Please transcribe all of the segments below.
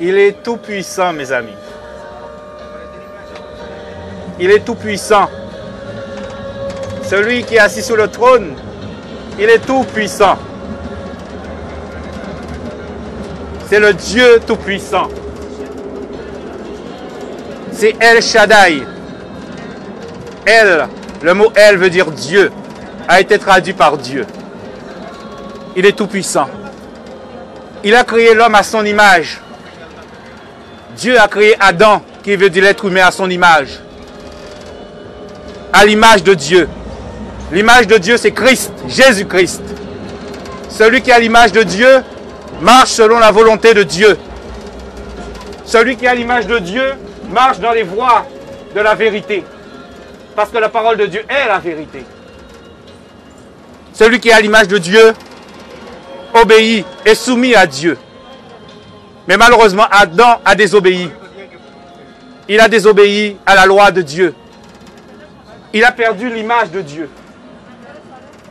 Il est tout puissant, mes amis. Il est tout puissant. Celui qui est assis sur le trône, il est tout puissant. C'est le Dieu tout puissant. C'est El Shaddai. El, le mot El veut dire Dieu, a été traduit par Dieu. Il est tout puissant. Il a créé l'homme à son image. Dieu a créé Adam, qui veut dire l'être humain à son image. À l'image de Dieu. L'image de Dieu, c'est Christ, Jésus-Christ. Celui qui a l'image de Dieu marche selon la volonté de Dieu. Celui qui a l'image de Dieu marche dans les voies de la vérité. Parce que la parole de Dieu est la vérité. Celui qui a l'image de Dieu obéit et soumis à Dieu. Mais malheureusement, Adam a désobéi. Il a désobéi à la loi de Dieu. Il a perdu l'image de Dieu.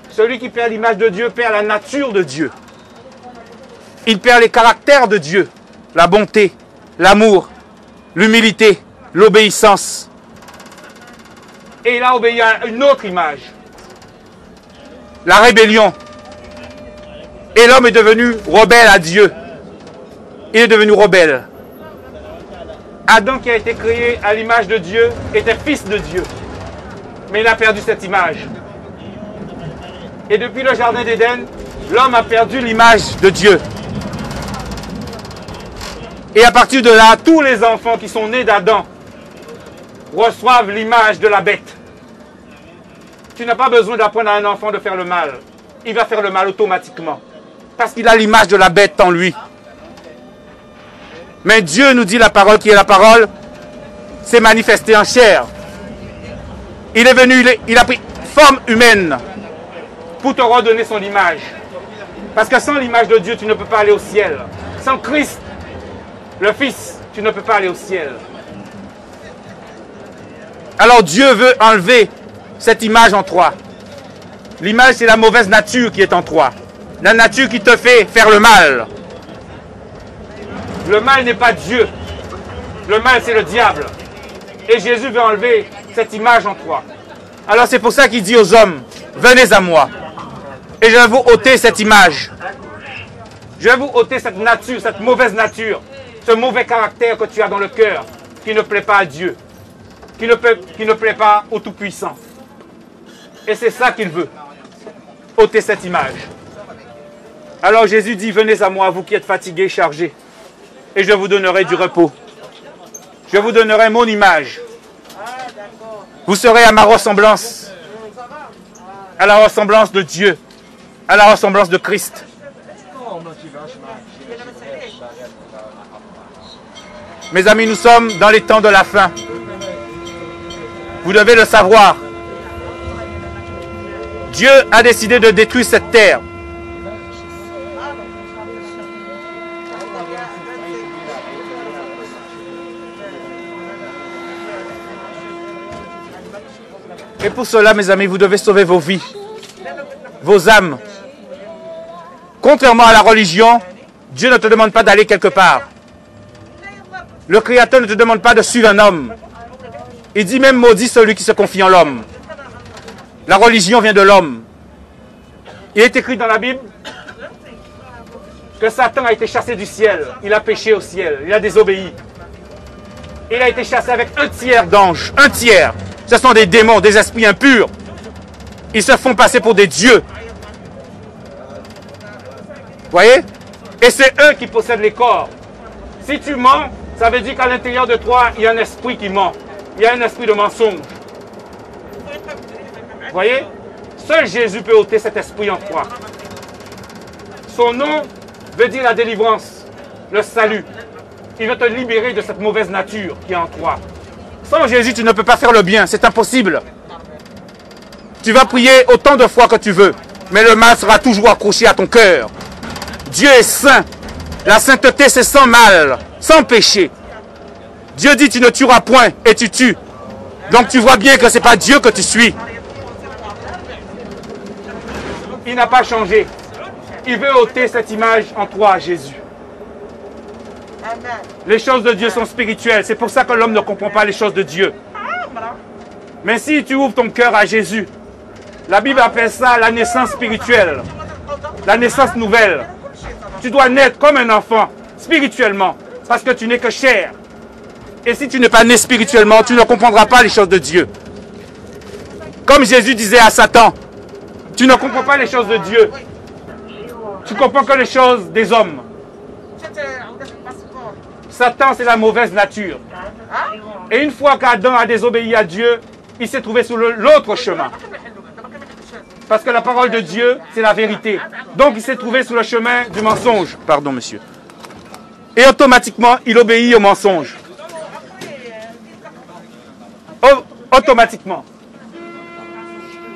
Celui qui perd l'image de Dieu perd la nature de Dieu. Il perd les caractères de Dieu. La bonté, l'amour, l'humilité, l'obéissance. Et il a obéi à une autre image. La rébellion. Et l'homme est devenu rebelle à Dieu. Il est devenu rebelle. Adam, qui a été créé à l'image de Dieu, était fils de Dieu. Mais il a perdu cette image. Et depuis le jardin d'Éden, l'homme a perdu l'image de Dieu. Et à partir de là, tous les enfants qui sont nés d'Adam reçoivent l'image de la bête. Tu n'as pas besoin d'apprendre à un enfant de faire le mal. Il va faire le mal automatiquement. Parce qu'il a l'image de la bête en lui. Mais Dieu nous dit la parole qui est la parole, s'est manifesté en chair. Il est venu, il a pris forme humaine pour te redonner son image. Parce que sans l'image de Dieu, tu ne peux pas aller au ciel. Sans Christ, le Fils, tu ne peux pas aller au ciel. Alors Dieu veut enlever cette image en toi. L'image, c'est la mauvaise nature qui est en toi. La nature qui te fait faire le mal. Le mal n'est pas Dieu. Le mal, c'est le diable. Et Jésus veut enlever cette image en toi. Alors c'est pour ça qu'il dit aux hommes, venez à moi. Et je vais vous ôter cette image. Je vais vous ôter cette nature, cette mauvaise nature, ce mauvais caractère que tu as dans le cœur, qui ne plaît pas à Dieu, qui ne plaît pas au Tout-Puissant. Et c'est ça qu'il veut, ôter cette image. Alors Jésus dit, venez à moi, vous qui êtes fatigués, chargés, et je vous donnerai du repos. Je vous donnerai mon image. Vous serez à ma ressemblance, à la ressemblance de Dieu, à la ressemblance de Christ. Mes amis, nous sommes dans les temps de la fin. Vous devez le savoir. Dieu a décidé de détruire cette terre. Et pour cela, mes amis, vous devez sauver vos vies, vos âmes. Contrairement à la religion, Dieu ne te demande pas d'aller quelque part. Le Créateur ne te demande pas de suivre un homme. Il dit même maudit celui qui se confie en l'homme. La religion vient de l'homme. Il est écrit dans la Bible que Satan a été chassé du ciel. Il a péché au ciel. Il a désobéi. Il a été chassé avec un tiers d'anges. Un tiers. Ce sont des démons, des esprits impurs. Ils se font passer pour des dieux. Vous voyez? Et c'est eux qui possèdent les corps. Si tu mens, ça veut dire qu'à l'intérieur de toi, il y a un esprit qui ment. Il y a un esprit de mensonge. Vous voyez? Seul Jésus peut ôter cet esprit en toi. Son nom veut dire la délivrance, le salut. Il veut te libérer de cette mauvaise nature qui est en toi. Sans Jésus, tu ne peux pas faire le bien. C'est impossible. Tu vas prier autant de fois que tu veux, mais le mal sera toujours accroché à ton cœur. Dieu est saint. La sainteté, c'est sans mal, sans péché. Dieu dit, tu ne tueras point et tu tues. Donc tu vois bien que ce n'est pas Dieu que tu suis. Il n'a pas changé. Il veut ôter cette image en toi, Jésus. Les choses de Dieu sont spirituelles. C'est pour ça que l'homme ne comprend pas les choses de Dieu. Mais si tu ouvres ton cœur à Jésus, la Bible appelle ça la naissance spirituelle, la naissance nouvelle. Tu dois naître comme un enfant, spirituellement, parce que tu n'es que chair. Et si tu n'es pas né spirituellement, tu ne comprendras pas les choses de Dieu. Comme Jésus disait à Satan, tu ne comprends pas les choses de Dieu. Tu comprends que les choses des hommes. Satan, c'est la mauvaise nature. Et une fois qu'Adam a désobéi à Dieu, il s'est trouvé sur l'autre chemin. Parce que la parole de Dieu, c'est la vérité. Donc il s'est trouvé sur le chemin du mensonge. Pardon, monsieur. Et automatiquement, il obéit au mensonge. Automatiquement.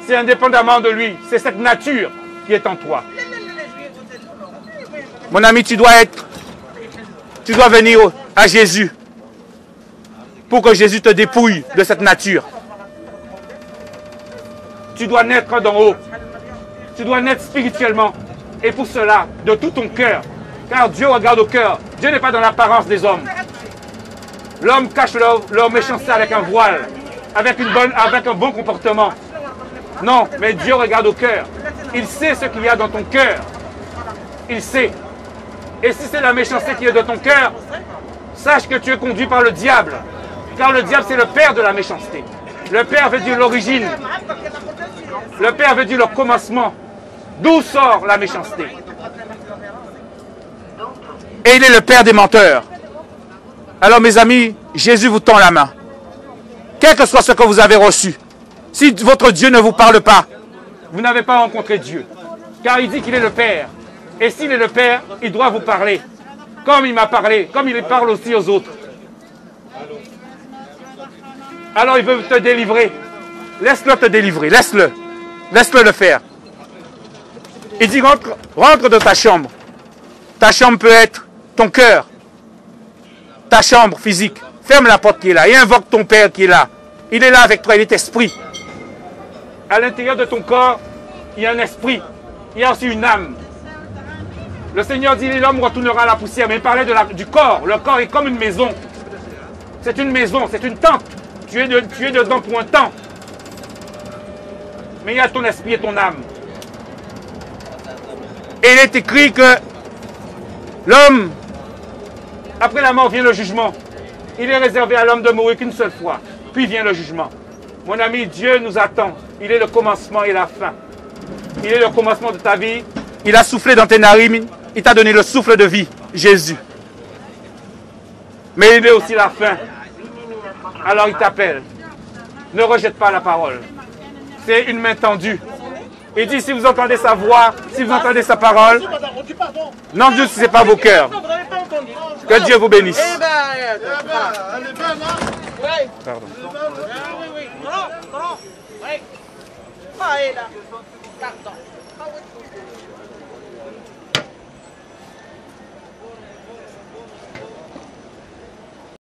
C'est indépendamment de lui. C'est cette nature qui est en toi. Mon ami, tu dois venir à Jésus pour que Jésus te dépouille de cette nature. Tu dois naître d'en haut. Tu dois naître spirituellement. Et pour cela, de tout ton cœur. Car Dieu regarde au cœur. Dieu n'est pas dans l'apparence des hommes. L'homme cache leur méchanceté avec un voile, avec un bon comportement. Non, mais Dieu regarde au cœur. Il sait ce qu'il y a dans ton cœur. Il sait. Et si c'est la méchanceté qui est dans ton cœur, sache que tu es conduit par le diable. Car le diable, c'est le père de la méchanceté. Le père veut dire l'origine. Le père veut dire le commencement. D'où sort la méchanceté? Et il est le père des menteurs. Alors mes amis, Jésus vous tend la main. Quel que soit ce que vous avez reçu, si votre Dieu ne vous parle pas, vous n'avez pas rencontré Dieu. Car il dit qu'il est le Père. Et s'il est le Père, il doit vous parler. Comme il m'a parlé, comme il parle aussi aux autres. Alors il veut te délivrer. Laisse-le te délivrer, laisse-le. Laisse-le le faire. Il dit rentre dans ta chambre. Ta chambre peut être ton cœur. Ta chambre physique. Ferme la porte qui est là et invoque ton Père qui est là. Il est là avec toi, il est esprit. À l'intérieur de ton corps, il y a un esprit. Il y a aussi une âme. Le Seigneur dit l'homme retournera à la poussière, mais il parlait du corps. Le corps est comme une maison. C'est une maison, c'est une tente. Tu es dedans pour un temps. Mais il y a ton esprit et ton âme. Et il est écrit que l'homme, après la mort vient le jugement. Il est réservé à l'homme de mourir qu'une seule fois. Puis vient le jugement. Mon ami, Dieu nous attend. Il est le commencement et la fin. Il est le commencement de ta vie. Il a soufflé dans tes narines. Il t'a donné le souffle de vie, Jésus. Mais il est aussi la fin. Alors il t'appelle. Ne rejette pas la parole. C'est une main tendue. Il dit, si vous entendez sa voix, si vous entendez sa parole, non, Dieu, si ce n'est pas vos cœurs. Que Dieu vous bénisse. Pardon. Oui.